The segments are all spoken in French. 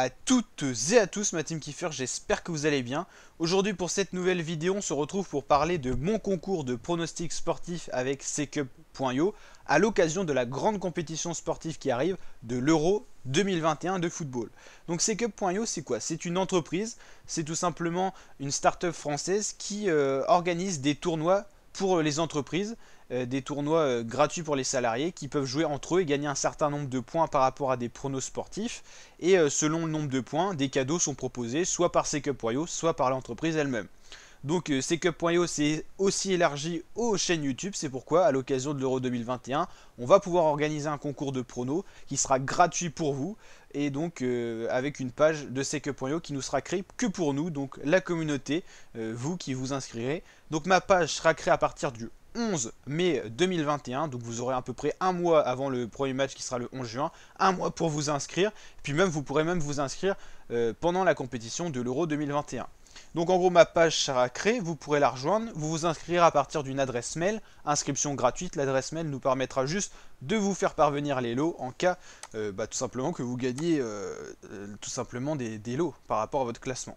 à toutes et à tous ma team Kiffer, j'espère que vous allez bien. Aujourd'hui pour cette nouvelle vidéo, on se retrouve pour parler de mon concours de pronostics sportifs avec Secup.io à l'occasion de la grande compétition sportive qui arrive de l'Euro 2021 de football. Donc Secup.io c'est quoi? C'est une entreprise, c'est tout simplement une start-up française qui organise des tournois pour les entreprises, des tournois gratuits pour les salariés qui peuvent jouer entre eux et gagner un certain nombre de points par rapport à des pronos sportifs. Et selon le nombre de points, des cadeaux sont proposés soit par Secup.io, soit par l'entreprise elle-même. Donc Secup.io c'est aussi élargi aux chaînes YouTube, c'est pourquoi à l'occasion de l'Euro 2021, on va pouvoir organiser un concours de pronos qui sera gratuit pour vous et donc avec une page de Secup.io qui nous sera créée que pour nous, donc la communauté, vous qui vous inscrirez. Donc ma page sera créée à partir du 11 mai 2021, donc vous aurez à peu près un mois avant le premier match qui sera le 11 juin, un mois pour vous inscrire, puis même vous pourrez même vous inscrire pendant la compétition de l'Euro 2021. Donc en gros ma page sera créée, vous pourrez la rejoindre, vous vous inscrire à partir d'une adresse mail, inscription gratuite, l'adresse mail nous permettra juste de vous faire parvenir les lots en cas tout simplement que vous gagnez tout simplement des lots par rapport à votre classement.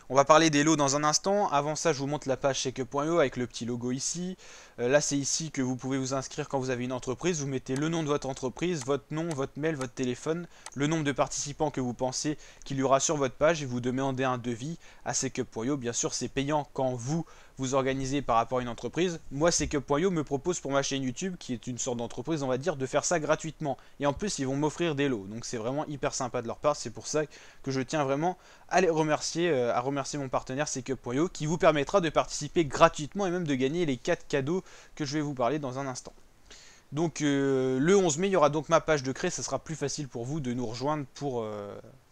On va parler des lots dans un instant. Avant ça, je vous montre la page Secup.io avec le petit logo ici. Là, c'est ici que vous pouvez vous inscrire quand vous avez une entreprise. Vous mettez le nom de votre entreprise, votre nom, votre mail, votre téléphone, le nombre de participants que vous pensez qu'il y aura sur votre page et vous demandez un devis à Secup.io. Bien sûr, c'est payant quand vous organisez par rapport à une entreprise. Moi, Secup.io me propose pour ma chaîne YouTube, qui est une sorte d'entreprise, on va dire, de faire ça gratuitement. Et en plus, ils vont m'offrir des lots. Donc c'est vraiment hyper sympa de leur part. C'est pour ça que je tiens vraiment à les remercier, à remercier mon partenaire Secup.io, qui vous permettra de participer gratuitement et même de gagner les 4 cadeaux que je vais vous parler dans un instant. Donc le 11 mai, il y aura donc ma page de créer. Ça sera plus facile pour vous de nous rejoindre pour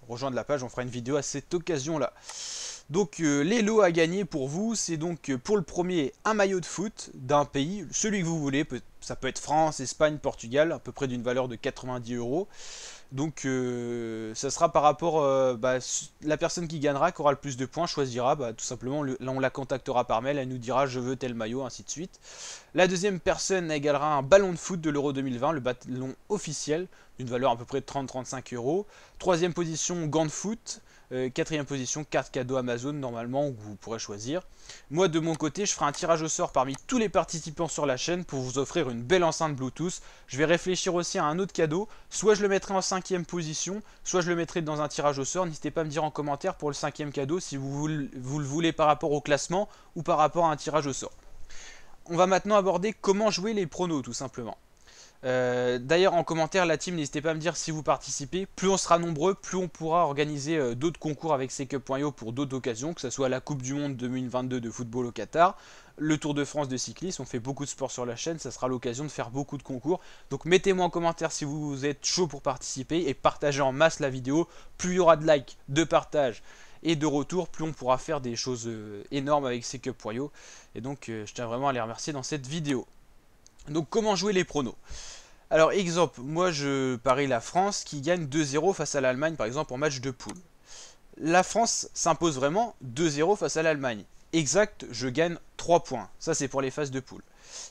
rejoindre la page. On fera une vidéo à cette occasion-là. Donc les lots à gagner pour vous, c'est donc pour le premier un maillot de foot d'un pays, celui que vous voulez, ça peut être France, Espagne, Portugal, à peu près d'une valeur de 90 euros. Donc ça sera par rapport, la personne qui gagnera, qui aura le plus de points, choisira, tout simplement, là on la contactera par mail, elle nous dira je veux tel maillot, ainsi de suite. La deuxième personne égalera un ballon de foot de l'Euro 2020, le ballon officiel, d'une valeur à peu près de 30-35 euros. Troisième position, gants de foot. Quatrième position, carte cadeau Amazon normalement où vous pourrez choisir. Moi de mon côté je ferai un tirage au sort parmi tous les participants sur la chaîne pour vous offrir une belle enceinte Bluetooth. Je vais réfléchir aussi à un autre cadeau, soit je le mettrai en cinquième position, soit je le mettrai dans un tirage au sort. N'hésitez pas à me dire en commentaire pour le cinquième cadeau si vous le voulez par rapport au classement ou par rapport à un tirage au sort. On va maintenant aborder comment jouer les pronos tout simplement. D'ailleurs en commentaire la team n'hésitez pas à me dire si vous participez, plus on sera nombreux, plus on pourra organiser d'autres concours avec Secup.io pour d'autres occasions, que ce soit la Coupe du Monde 2022 de football au Qatar, le Tour de France de cyclisme, on fait beaucoup de sport sur la chaîne, ça sera l'occasion de faire beaucoup de concours, donc mettez-moi en commentaire si vous êtes chaud pour participer et partagez en masse la vidéo, plus il y aura de likes, de partages et de retour, plus on pourra faire des choses énormes avec Secup.io, et donc je tiens vraiment à les remercier dans cette vidéo. Donc comment jouer les pronos? Alors exemple, moi je parie la France qui gagne 2-0 face à l'Allemagne par exemple en match de poule. La France s'impose vraiment 2-0 face à l'Allemagne. Exact, je gagne 3 points. Ça c'est pour les phases de poule.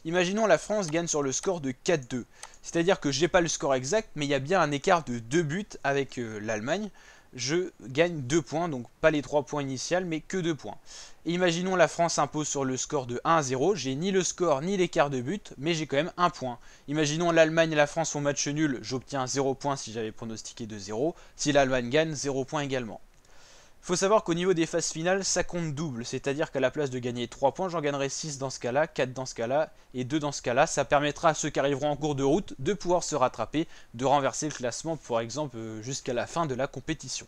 Imaginons la France gagne sur le score de 4-2. C'est-à-dire que j'ai pas le score exact, mais il y a bien un écart de 2 buts avec l'Allemagne. Je gagne 2 points, donc pas les 3 points initiales, mais que 2 points. Et imaginons la France impose sur le score de 1-0, j'ai ni le score ni l'écart de but, mais j'ai quand même 1 point. Imaginons l'Allemagne et la France font match nul, j'obtiens 0 points si j'avais pronostiqué 2-0, si l'Allemagne gagne, 0 points également. Il faut savoir qu'au niveau des phases finales, ça compte double, c'est-à-dire qu'à la place de gagner 3 points, j'en gagnerai 6 dans ce cas-là, 4 dans ce cas-là et 2 dans ce cas-là. Ça permettra à ceux qui arriveront en cours de route de pouvoir se rattraper, de renverser le classement par exemple jusqu'à la fin de la compétition.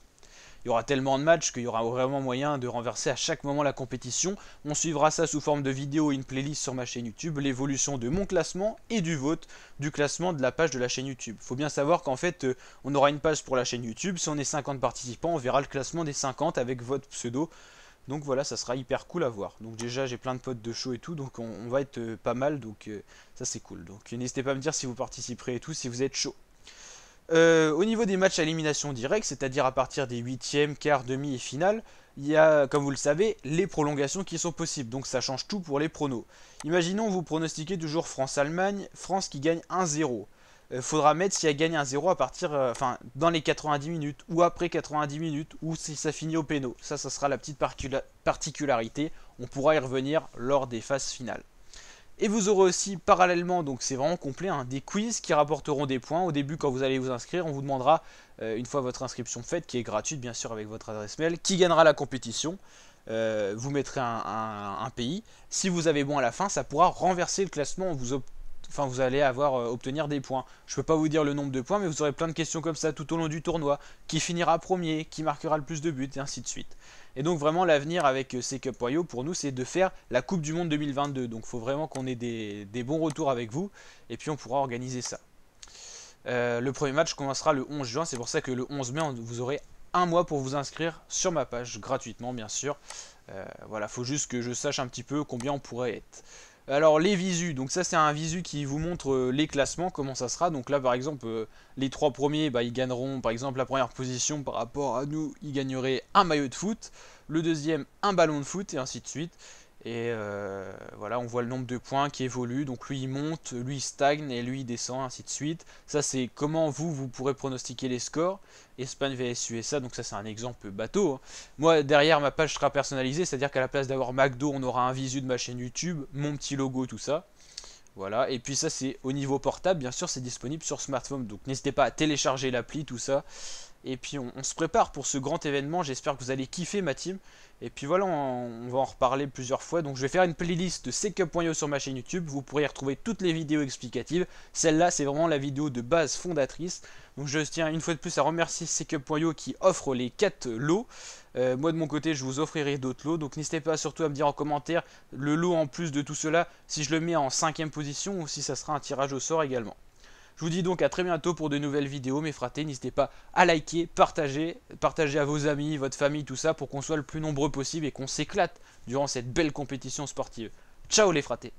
Il y aura tellement de matchs qu'il y aura vraiment moyen de renverser à chaque moment la compétition. On suivra ça sous forme de vidéo et une playlist sur ma chaîne YouTube, l'évolution de mon classement et du vôtre, du classement de la page de la chaîne YouTube. Il faut bien savoir qu'en fait, on aura une page pour la chaîne YouTube. Si on est 50 participants, on verra le classement des 50 avec votre pseudo. Donc voilà, ça sera hyper cool à voir. Donc déjà, j'ai plein de potes de show et tout, donc on va être pas mal, donc ça c'est cool. Donc n'hésitez pas à me dire si vous participerez et tout, si vous êtes chaud. Au niveau des matchs à élimination directe, c'est-à-dire à partir des huitièmes, quarts, demi et finale, il y a, comme vous le savez, les prolongations qui sont possibles. Donc ça change tout pour les pronos. Imaginons vous pronostiquez toujours France-Allemagne, France qui gagne 1-0. faudra mettre si elle gagne un 0 à partir, enfin dans les 90 minutes ou après 90 minutes ou si ça finit au péno. Ça sera la petite particularité. On pourra y revenir lors des phases finales. Et vous aurez aussi parallèlement, donc c'est vraiment complet, hein, des quiz qui rapporteront des points. Au début, quand vous allez vous inscrire, on vous demandera, une fois votre inscription faite, qui est gratuite bien sûr avec votre adresse mail, qui gagnera la compétition. Vous mettrez un pays. Si vous avez bon à la fin, ça pourra renverser le classement. Vous allez obtenir des points. Je ne peux pas vous dire le nombre de points, mais vous aurez plein de questions comme ça tout au long du tournoi. Qui finira premier, qui marquera le plus de buts, et ainsi de suite. Et donc vraiment l'avenir avec CCup.io pour nous, c'est de faire la Coupe du Monde 2022. Donc il faut vraiment qu'on ait des bons retours avec vous, et puis on pourra organiser ça. Le premier match commencera le 11 juin, c'est pour ça que le 11 mai, vous aurez un mois pour vous inscrire sur ma page, gratuitement bien sûr. Voilà, faut juste que je sache un petit peu combien on pourrait être. Alors les visus, donc ça c'est un visu qui vous montre les classements, comment ça sera. Donc là par exemple, les 3 premiers, ils gagneront par exemple la première position par rapport à nous, ils gagneraient un maillot de foot. Le deuxième, un ballon de foot et ainsi de suite. Et voilà, on voit le nombre de points qui évolue. Donc lui il monte, lui il stagne et lui il descend, ainsi de suite. Ça c'est comment vous pourrez pronostiquer les scores. Espagne vs USA, donc ça c'est un exemple bateau, hein. Moi derrière ma page sera personnalisée, c'est à dire qu'à la place d'avoir McDo, on aura un visu de ma chaîne YouTube, mon petit logo, tout ça. Voilà, et puis ça c'est au niveau portable, bien sûr c'est disponible sur smartphone. Donc n'hésitez pas à télécharger l'appli, tout ça. Et puis on se prépare pour ce grand événement, j'espère que vous allez kiffer ma team. Et puis voilà, on va en reparler plusieurs fois. Donc je vais faire une playlist de CCup.io sur ma chaîne YouTube. Vous pourrez y retrouver toutes les vidéos explicatives. Celle-là, c'est vraiment la vidéo de base fondatrice. Donc je tiens une fois de plus à remercier CCup.io qui offre les 4 lots. Moi de mon côté, je vous offrirai d'autres lots. Donc n'hésitez pas surtout à me dire en commentaire le lot en plus de tout cela, si je le mets en 5ème position ou si ça sera un tirage au sort également. Je vous dis donc à très bientôt pour de nouvelles vidéos, mes fratés. N'hésitez pas à liker, partager à vos amis, votre famille, tout ça, pour qu'on soit le plus nombreux possible et qu'on s'éclate durant cette belle compétition sportive. Ciao les fratés!